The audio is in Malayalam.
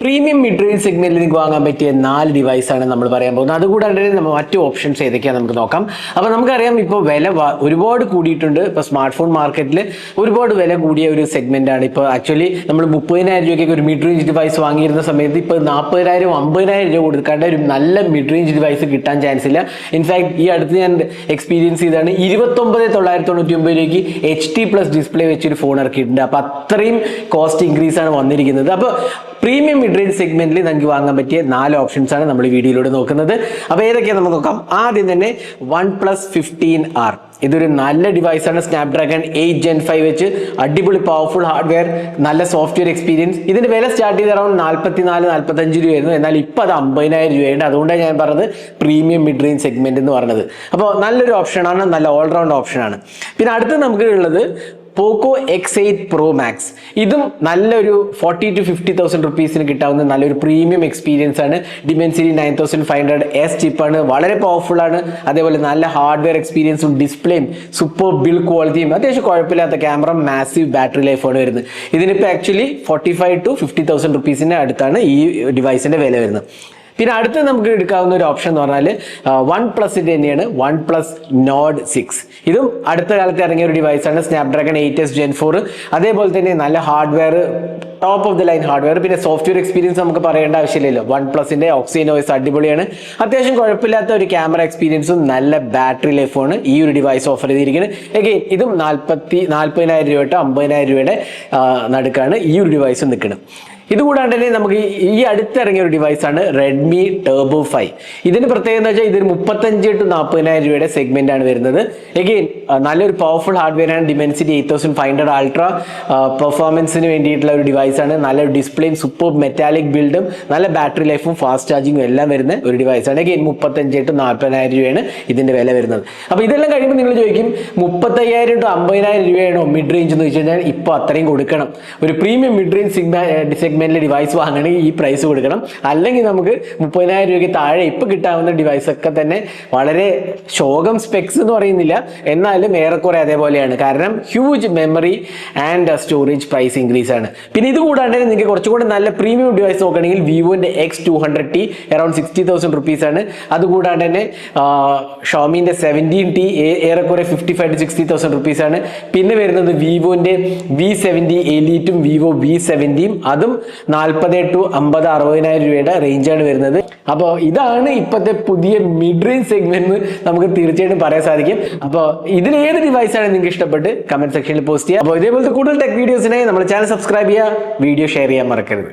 പ്രീമിയം മിഡ് റേഞ്ച് സെഗ്മെന്റിൽ നിങ്ങൾക്ക് വാങ്ങാൻ പറ്റിയ 4 ഡിവൈസാണ് നമ്മൾ പറയാൻ പോകുന്നത്. അതുകൂടാണ്ട് നമ്മൾ മറ്റു ഓപ്ഷൻസ് ഏതൊക്കെയാണ് നമുക്ക് നോക്കാം. അപ്പോൾ നമുക്കറിയാം ഇപ്പോൾ വില ഒരുപാട് കൂടിയിട്ടുണ്ട്. ഇപ്പോൾ സ്മാർട്ട് ഫോൺ മാർക്കറ്റിൽ ഒരുപാട് വില കൂടിയ ഒരു സെഗ്മെന്റ് ആണ്. ഇപ്പോൾ ആക്ച്വലി നമ്മൾ 30,000 രൂപയ്ക്ക് ഒരു മിഡ് റേഞ്ച് ഡിവൈസ് വാങ്ങിയിരുന്ന സമയത്ത് ഇപ്പോൾ 40,000 50,000 രൂപ കൊടുക്കാണ്ട് ഒരു നല്ല മിഡ് റേഞ്ച് ഡിവൈസ് കിട്ടാൻ ചാൻസ് ഇല്ല. ഇൻഫാക്ട് ഈ അടുത്ത് ഞാൻ എക്സ്പീരിയൻസ് ചെയ്താണ് 29,999 രൂപയ്ക്ക് HP+ ഡിസ്പ്ലേ വെച്ചൊരു ഫോൺ ഇറക്കിയിട്ടുണ്ട്. അപ്പോൾ അത്രയും കോസ്റ്റ് ഇൻക്രീസ് ആണ് വന്നിരിക്കുന്നത്. അപ്പോൾ പ്രീമിയം മിഡ് റേഞ്ച് സെഗ്മെന്റിൽ നമുക്ക് വാങ്ങാൻ പറ്റിയ 4 ഓപ്ഷൻസ് ആണ് നമ്മൾ ഈ വീഡിയോയിലൂടെ നോക്കുന്നത്. അപ്പോൾ ഏതൊക്കെയാണ് നമുക്ക് നോക്കാം. ആദ്യം തന്നെ OnePlus 15R. ഇതൊരു നല്ല ഡിവൈസാണ്. സ്നാപ്ഡ്രാഗൺ 8 Gen 5 വെച്ച് അടിപൊളി പവർഫുൾ ഹാർഡ്വെയർ, നല്ല സോഫ്റ്റ്വെയർ എക്സ്പീരിയൻസ്. ഇതിന്റെ വില സ്റ്റാർട്ട് ചെയ്ത് അറൗണ്ട് 44-45 രൂപയായിരുന്നു. എന്നാൽ ഇപ്പോൾ അത് 50,000 രൂപയുണ്ട്. അതുകൊണ്ടാണ് ഞാൻ പറഞ്ഞത് പ്രീമിയം മിഡ് റേഞ്ച് സെഗ്മെന്റ് എന്ന് പറഞ്ഞത്. അപ്പോൾ നല്ലൊരു ഓപ്ഷനാണ്, നല്ല ഓൾറൗണ്ട് ഓപ്ഷനാണ്. പിന്നെ അടുത്ത് നമുക്ക് ഉള്ളത് പോക്കോ X8 Pro Max. ഇതും നല്ലൊരു 40,000-50,000 റുപ്പീസിന് കിട്ടാവുന്ന നല്ലൊരു പ്രീമിയം എക്സ്പീരിയൻസ് ആണ്. Dimensity 9500S ചിപ്പാണ്, വളരെ പവർഫുൾ ആണ്. അതേപോലെ നല്ല ഹാർഡ്വെയർ എക്സ്പീരിയൻസും ഡിസ്പ്ലേയും സൂപ്പർ ബിൽഡ് ക്വാളിറ്റിയും അത്യാവശ്യം കുഴപ്പമില്ലാത്ത ക്യാമറ, മാസീവ് ബാറ്ററി ലൈഫാണ് വരുന്നത്. ഇതിനിപ്പോൾ ആക്ച്വലി 45,000-50,000 റുപ്പീസിന്റെ അടുത്താണ് ഈ ഡിവൈസിന്റെ വില വരുന്നത്. പിന്നെ അടുത്ത് നമുക്ക് എടുക്കാവുന്ന ഒരു ഓപ്ഷൻ എന്ന് പറഞ്ഞാൽ OnePlusന്റെ തന്നെയാണ് OnePlus Nord 6. ഇതും അടുത്ത കാലത്ത് ഇറങ്ങിയ ഒരു ഡിവൈസാണ്. Snapdragon 8S Gen 4. അതേപോലെ തന്നെ നല്ല hardware, top of the line hardware. പിന്നെ സോഫ്റ്റ്വെയർ എക്സ്പീരിയൻസ് നമുക്ക് പറയേണ്ട ആവശ്യമില്ലല്ലോ. OnePlusന്റെ Oxygen അടിപൊളിയാണ്. അത്യാവശ്യം കുഴപ്പമില്ലാത്ത ഒരു ക്യാമറ എക്സ്പീരിയൻസും നല്ല ബാറ്ററി ലൈഫുമാണ് ഈ ഒരു ഡിവൈസ് ഓഫർ ചെയ്തിരിക്കുന്നത്. എഗെയിൻ ഇതും 40,000 രൂപ തൊട്ട് 50,000 രൂപയുടെ നടുക്കാണ് ഈ ഒരു ഡിവൈസ് നിൽക്കുന്നത്. ഇതുകൂടാണ്ട് തന്നെ നമുക്ക് ഈ അടുത്തിറങ്ങിയ ഒരു ഡിവൈസാണ് Redmi Turbo 5. ഇതിന് പ്രത്യേകത എന്ന് വെച്ചാൽ ഇതൊരു 35,000-40,000 രൂപയുടെ സെഗ്മെന്റ് ആണ് വരുന്നത്. എഗെയിൻ നല്ലൊരു പവർഫുൾ ഹാർഡ്വെയർ ആണ്. Dimensity 8500 അൾട്രാ പെർഫോമൻസിന് വേണ്ടിയിട്ടുള്ള ഒരു ഡിവൈസാണ്. നല്ലൊരു ഡിസ്പ്ലേയും സൂപ്പർ മെറ്റാലിക് ബിൽഡും നല്ല ബാറ്ററി ലൈഫും ഫാസ്റ്റ് ചാർജിങ്ങും എല്ലാം വരുന്ന ഒരു ഡിവൈസാണ്. എഗെയിൻ 35,000-40,000 രൂപയാണ് ഇതിന്റെ വില വരുന്നത്. അപ്പോൾ ഇതെല്ലാം കഴിയുമ്പോൾ നിങ്ങൾ ചോദിക്കും 35,000-50,000 രൂപയാണോ മിഡ് റേഞ്ച് എന്ന് വെച്ച് കഴിഞ്ഞാൽ ഇപ്പോൾ അത്രയും കൊടുക്കണം. ഒരു പ്രീമിയം മിഡ് റേഞ്ച് സെഗ്മെന്റിലെ ഡിവൈസ് വാങ്ങണമെങ്കിൽ ഈ പ്രൈസ് കൊടുക്കണം. അല്ലെങ്കിൽ നമുക്ക് 30,000 രൂപയ്ക്ക് താഴെ ഇപ്പൊ കിട്ടാവുന്ന ഡിവൈസ് ഒക്കെ തന്നെ വളരെ ശോകം സ്പെക്സ് എന്ന് പറയുന്നില്ല, എന്നാലും ഏറെക്കുറെ അതേപോലെയാണ്. കാരണം huge memory and storage price increase ആണ്. പിന്നെ ഇത് കൂടാണ്ട് നിങ്ങൾക്ക് കുറച്ചുകൂടി നല്ല പ്രീമിയം ഡിവൈസ് നോക്കുകയാണെങ്കിൽ വിവോന്റെ X200T അറൌണ്ട് 60,000 റുപ്പീസ് ആണ്. അതുകൂടാണ്ട് തന്നെ ഷോമിന്റെ 17T ഏറെക്കുറെ 55,000-60,000 റുപ്പീസ് ആണ്. പിന്നെ വരുന്നത് വിവോന്റെ V70 എലീറ്റും വിവോ V70യും, അതും 40,000-50,000-60,000 രൂപയുടെ റേഞ്ചാണ് വരുന്നത്. അപ്പോൾ ഇതാണ് ഇപ്പോഴത്തെ പുതിയ മിഡ് റേഞ്ച് സെഗ്മെന്റ് നമുക്ക് തീർച്ചയായിട്ടും പറയാൻ സാധിക്കും. അപ്പോൾ ഇതിൽ ഏത് ഡിവൈസാണ് നിങ്ങൾക്ക് ഇഷ്ടപ്പെട്ട് കമന്റ് സെക്ഷനിൽ പോസ്റ്റ് ചെയ്യുക. അപ്പോൾ ഇതേപോലത്തെ കൂടുതൽ ടെക് വീഡിയോസിനായി നമ്മുടെ ചാനൽ സബ്സ്ക്രൈബ് ചെയ്യുക, വീഡിയോ ഷെയർ ചെയ്യാൻ മറക്കരുത്.